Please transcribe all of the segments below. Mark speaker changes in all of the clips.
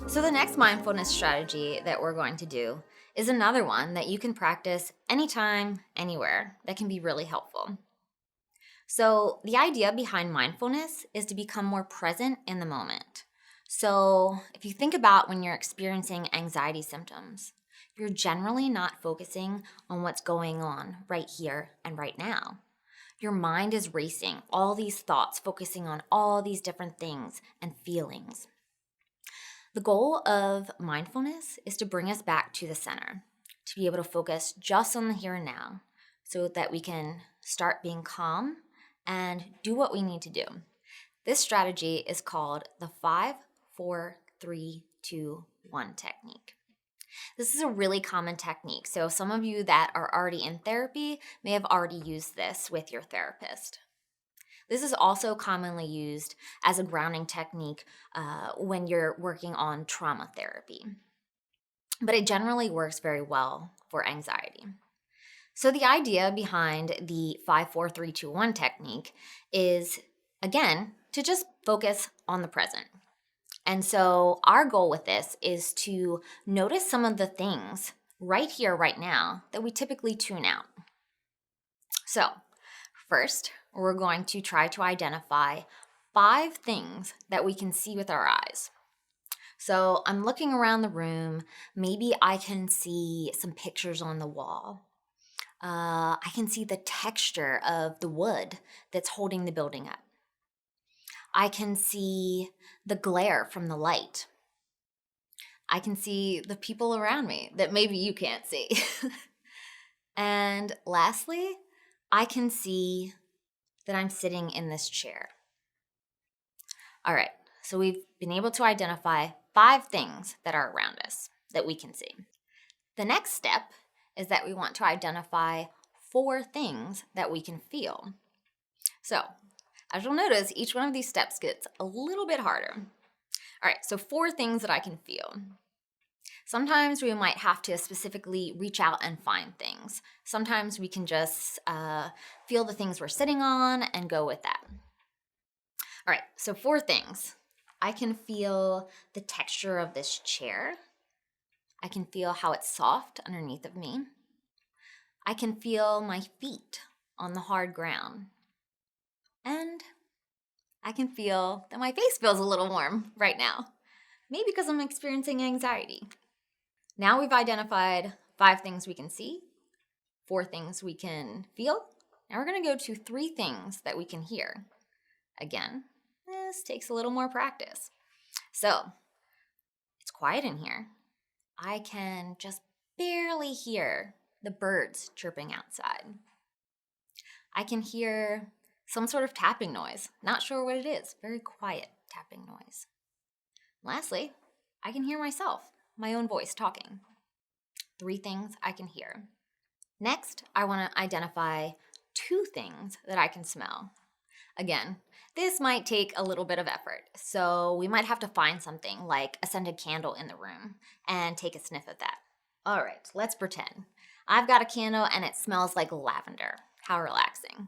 Speaker 1: So the next mindfulness strategy that we're going to do is another one that you can practice anytime, anywhere, that can be really helpful. So the idea behind mindfulness is to become more present in the moment. So if you think about when you're experiencing anxiety symptoms, you're generally not focusing on what's going on right here and right now. Your mind is racing, all these thoughts, focusing on all these different things and feelings. The goal of mindfulness is to bring us back to the center, to be able to focus just on the here and now so that we can start being calm and do what we need to do. This strategy is called the 5, 4, 3, 2, 1 technique. This is a really common technique, so some of you that are already in therapy may have already used this with your therapist. This is also commonly used as a grounding technique when you're working on trauma therapy, but it generally works very well for anxiety. So the idea behind the 5, 4, 3, 2, 1 technique is, again, to just focus on the present. And so our goal with this is to notice some of the things right here, right now, that we typically tune out. So first, we're going to try to identify 5 things that we can see with our eyes. So I'm looking around the room. Maybe I can see some pictures on the wall. I can see the texture of the wood that's holding the building up. I can see the glare from the light. I can see the people around me that maybe you can't see. And lastly, I can see that I'm sitting in this chair. All right, so we've been able to identify 5 things that are around us that we can see. The next step is that we want to identify 4 things that we can feel. So, as you'll notice, each one of these steps gets a little bit harder. All right, so 4 things that I can feel. Sometimes we might have to specifically reach out and find things. Sometimes we can just feel the things we're sitting on and go with that. All right, so 4 things. I can feel the texture of this chair. I can feel how it's soft underneath of me. I can feel my feet on the hard ground. And I can feel that my face feels a little warm right now, maybe because I'm experiencing anxiety. Now we've identified 5 things we can see, 4 things we can feel. Now we're going to go to 3 things that we can hear. Again, this takes a little more practice. So, it's quiet in here. I can just barely hear the birds chirping outside. I can hear some sort of tapping noise. Not sure what it is. Very quiet tapping noise. Lastly, I can hear myself, my own voice talking. 3 things I can hear. Next, I want to identify 2 things that I can smell. Again, this might take a little bit of effort, so we might have to find something like a scented candle in the room and take a sniff of that. All right, let's pretend. I've got a candle and it smells like lavender. How relaxing.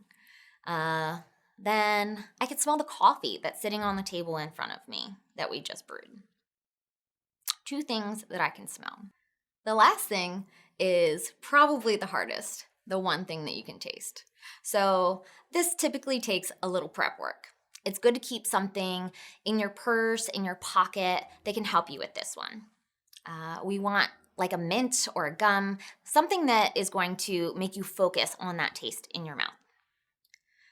Speaker 1: Then I could smell the coffee that's sitting on the table in front of me that we just brewed. 2 things that I can smell. The last thing is probably the hardest, the one thing that you can taste. So this typically takes a little prep work. It's good to keep something in your purse, in your pocket, that can help you with this one. We want like a mint or a gum, something that is going to make you focus on that taste in your mouth.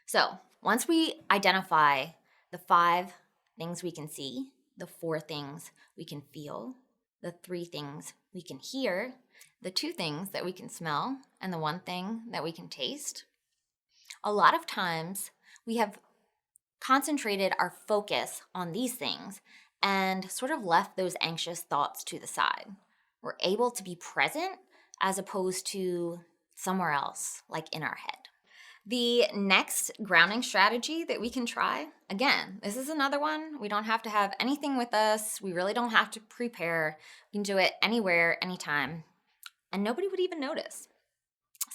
Speaker 1: So once we identify the 5 things we can see, the 4 things we can feel, the 3 things we can hear, the 2 things that we can smell, and the 1 thing that we can taste, a lot of times we have concentrated our focus on these things and sort of left those anxious thoughts to the side. We're able to be present as opposed to somewhere else, like in our head. The next grounding strategy that we can try, again, this is another one. We don't have to have anything with us. We really don't have to prepare. We can do it anywhere, anytime, and nobody would even notice.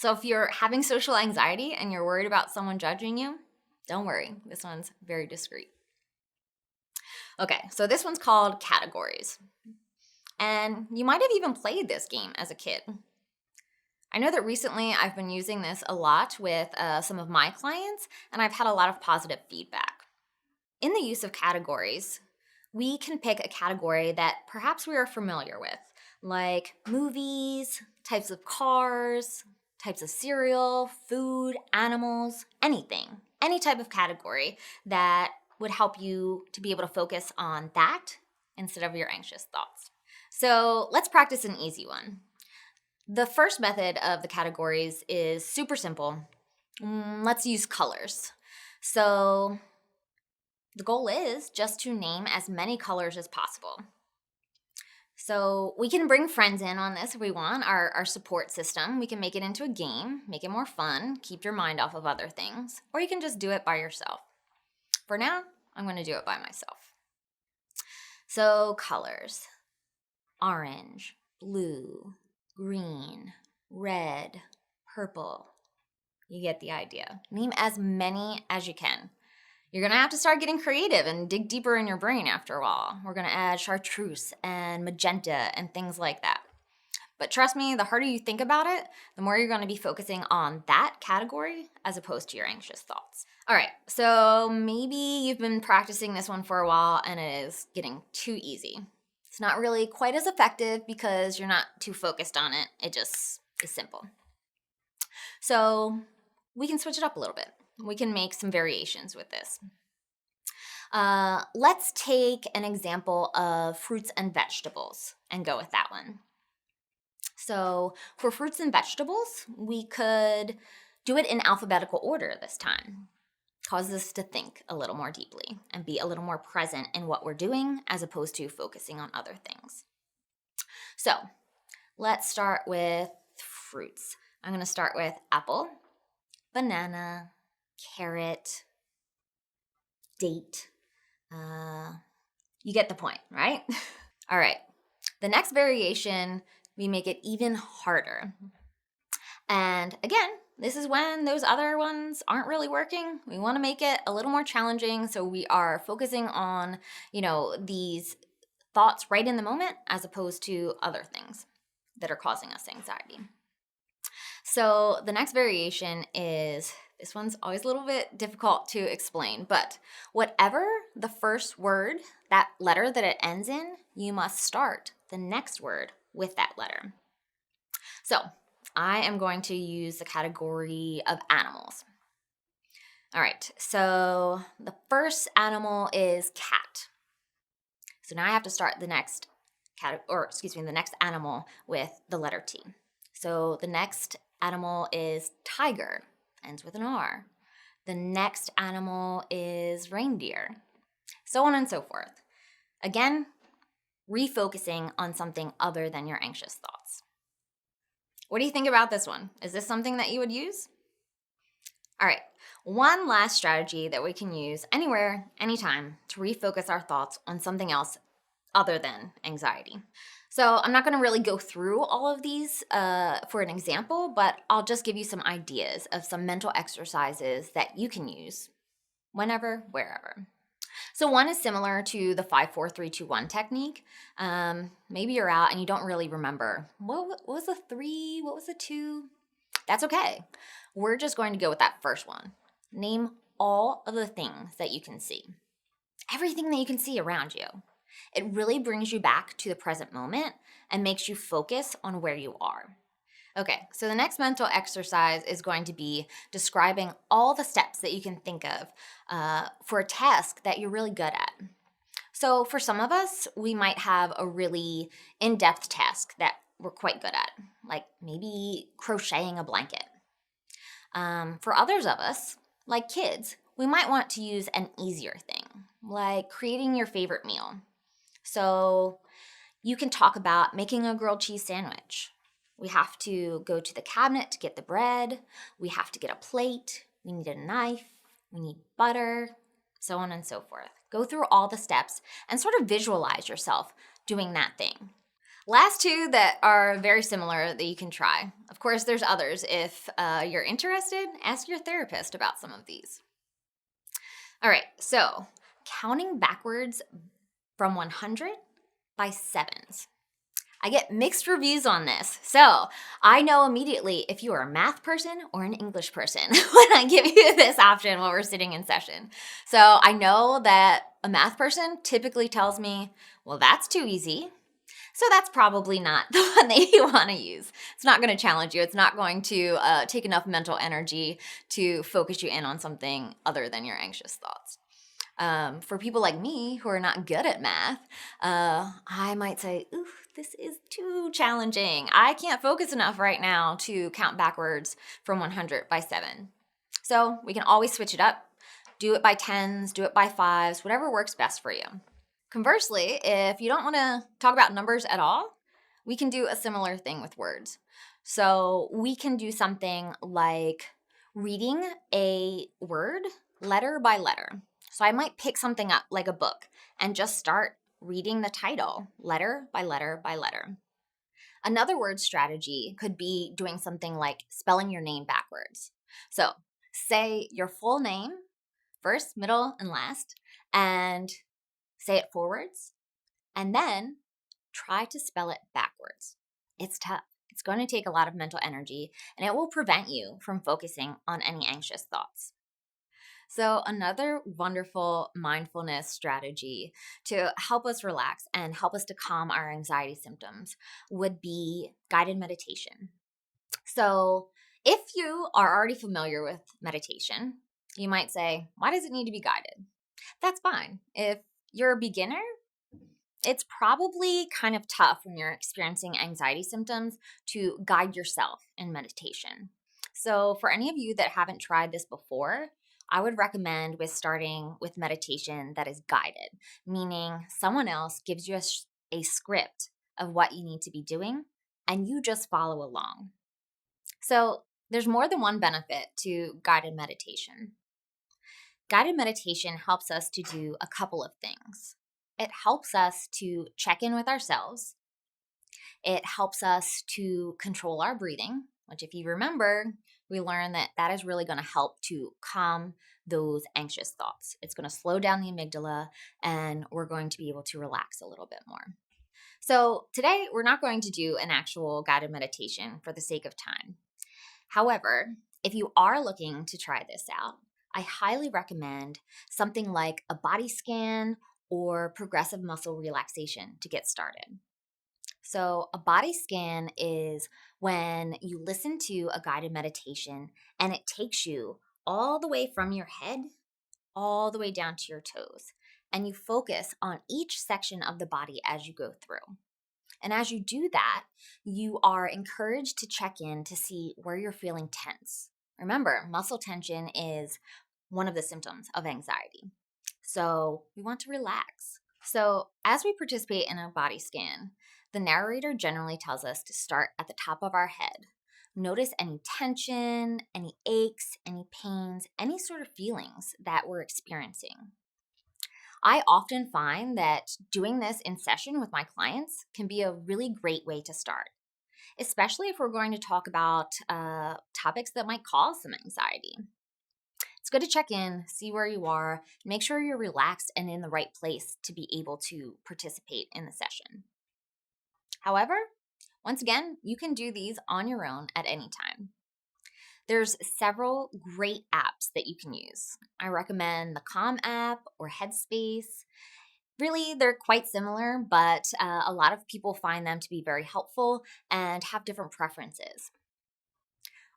Speaker 1: So if you're having social anxiety and you're worried about someone judging you, don't worry. This one's very discreet. Okay, so this one's called categories. And you might have even played this game as a kid. I know that recently I've been using this a lot with some of my clients, and I've had a lot of positive feedback. In the use of categories, we can pick a category that perhaps we are familiar with, like movies, types of cars, types of cereal, food, animals, anything. Any type of category that would help you to be able to focus on that instead of your anxious thoughts. So let's practice an easy one. The first method of the categories is super simple. Let's use colors. So the goal is just to name as many colors as possible. So we can bring friends in on this if we want, our support system. We can make it into a game, make it more fun, keep your mind off of other things, or you can just do it by yourself. For now, I'm going to do it by myself. So colors: orange, blue, green, red, purple. You get the idea. Name as many as you can. You're going to have to start getting creative and dig deeper in your brain after a while. We're going to add chartreuse and magenta and things like that. But trust me, the harder you think about it, the more you're going to be focusing on that category as opposed to your anxious thoughts. All right, so maybe you've been practicing this one for a while and it is getting too easy. It's not really quite as effective because you're not too focused on it. It just is simple. So we can switch it up a little bit. We can make some variations with this. Let's take an example of fruits and vegetables and go with that one. So for fruits and vegetables, we could do it in alphabetical order this time. Causes us to think a little more deeply and be a little more present in what we're doing as opposed to focusing on other things. So let's start with fruits. I'm going to start with apple, banana, carrot, date. You get the point, right? All right. The next variation, we make it even harder. And again, this is when those other ones aren't really working. We want to make it a little more challenging so we are focusing on, these thoughts right in the moment as opposed to other things that are causing us anxiety. So the next variation is, this one's always a little bit difficult to explain, but whatever the first word, that letter that it ends in, you must start the next word with that letter. So I am going to use the category of animals. All right, so the first animal is cat. So now I have to start the next the next animal with the letter T. So the next animal is tiger, ends with an R. The next animal is reindeer, so on and so forth. Again, refocusing on something other than your anxious thoughts. What do you think about this one? Is this something that you would use? All right, one last strategy that we can use anywhere, anytime to refocus our thoughts on something else other than anxiety. So I'm not going to really go through all of these for an example, but I'll just give you some ideas of some mental exercises that you can use whenever, wherever. So one is similar to the 5, 4, 3, 2, 1 technique. Maybe you're out and you don't really remember. What was the 3? What was the 2? That's okay. We're just going to go with that first one. Name all of the things that you can see. Everything that you can see around you. It really brings you back to the present moment and makes you focus on where you are. Okay, so the next mental exercise is going to be describing all the steps that you can think of for a task that you're really good at. So for some of us, we might have a really in-depth task that we're quite good at, like maybe crocheting a blanket. For others of us, like kids, we might want to use an easier thing, like creating your favorite meal. So you can talk about making a grilled cheese sandwich. We have to go to the cabinet to get the bread. We have to get a plate. We need a knife. We need butter, so on and so forth. Go through all the steps and sort of visualize yourself doing that thing. Last two that are very similar that you can try. Of course, there's others. If you're interested, ask your therapist about some of these. All right, so counting backwards from 100 by sevens. I get mixed reviews on this. So I know immediately if you are a math person or an English person when I give you this option while we're sitting in session. So I know that a math person typically tells me, well, that's too easy. So that's probably not the one that you want to use. It's not going to challenge you. It's not going to take enough mental energy to focus you in on something other than your anxious thoughts. For people like me who are not good at math, I might say, ooh, this is too challenging. I can't focus enough right now to count backwards from 100 by 7. So we can always switch it up. Do it by tens, do it by fives, whatever works best for you. Conversely, if you don't want to talk about numbers at all, we can do a similar thing with words. So we can do something like reading a word letter by letter. So I might pick something up like a book and just start reading the title letter by letter by letter. Another word strategy could be doing something like spelling your name backwards. So say your full name, first, middle, and last, and say it forwards, and then try to spell it backwards. It's tough. It's going to take a lot of mental energy, and it will prevent you from focusing on any anxious thoughts. So another wonderful mindfulness strategy to help us relax and help us to calm our anxiety symptoms would be guided meditation. So if you are already familiar with meditation, you might say, why does it need to be guided? That's fine. If you're a beginner, it's probably kind of tough when you're experiencing anxiety symptoms to guide yourself in meditation. So for any of you that haven't tried this before, I would recommend with starting with meditation that is guided, meaning someone else gives you a script of what you need to be doing and you just follow along. So there's more than one benefit to guided meditation. Guided meditation helps us to do a couple of things. It helps us to check in with ourselves. It helps us to control our breathing, which if you remember, we learned that that is really going to help to calm those anxious thoughts. It's going to slow down the amygdala and we're going to be able to relax a little bit more. So today we're not going to do an actual guided meditation for the sake of time. However, if you are looking to try this out, I highly recommend something like a body scan or progressive muscle relaxation to get started. So, a body scan is when you listen to a guided meditation and it takes you all the way from your head all the way down to your toes. And you focus on each section of the body as you go through. And as you do that, you are encouraged to check in to see where you're feeling tense. Remember, muscle tension is one of the symptoms of anxiety. So we want to relax. So as we participate in a body scan, the narrator generally tells us to start at the top of our head. Notice any tension, any aches, any pains, any sort of feelings that we're experiencing. I often find that doing this in session with my clients can be a really great way to start, especially if we're going to talk about topics that might cause some anxiety. It's good to check in, see where you are, make sure you're relaxed and in the right place to be able to participate in the session. However, once again, you can do these on your own at any time. There's several great apps that you can use. I recommend the Calm app or Headspace. Really, they're quite similar, but a lot of people find them to be very helpful and have different preferences.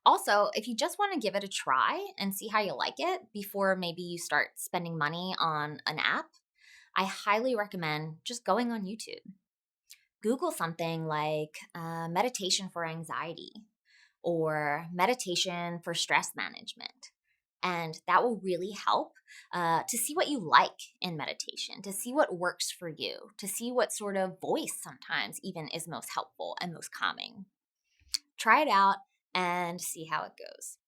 Speaker 1: Also, if you just want to give it a try and see how you like it before maybe you start spending money on an app, I highly recommend just going on YouTube. Google something like meditation for anxiety or meditation for stress management. And that will really help to see what you like in meditation, to see what works for you, to see what sort of voice sometimes even is most helpful and most calming. Try it out and see how it goes.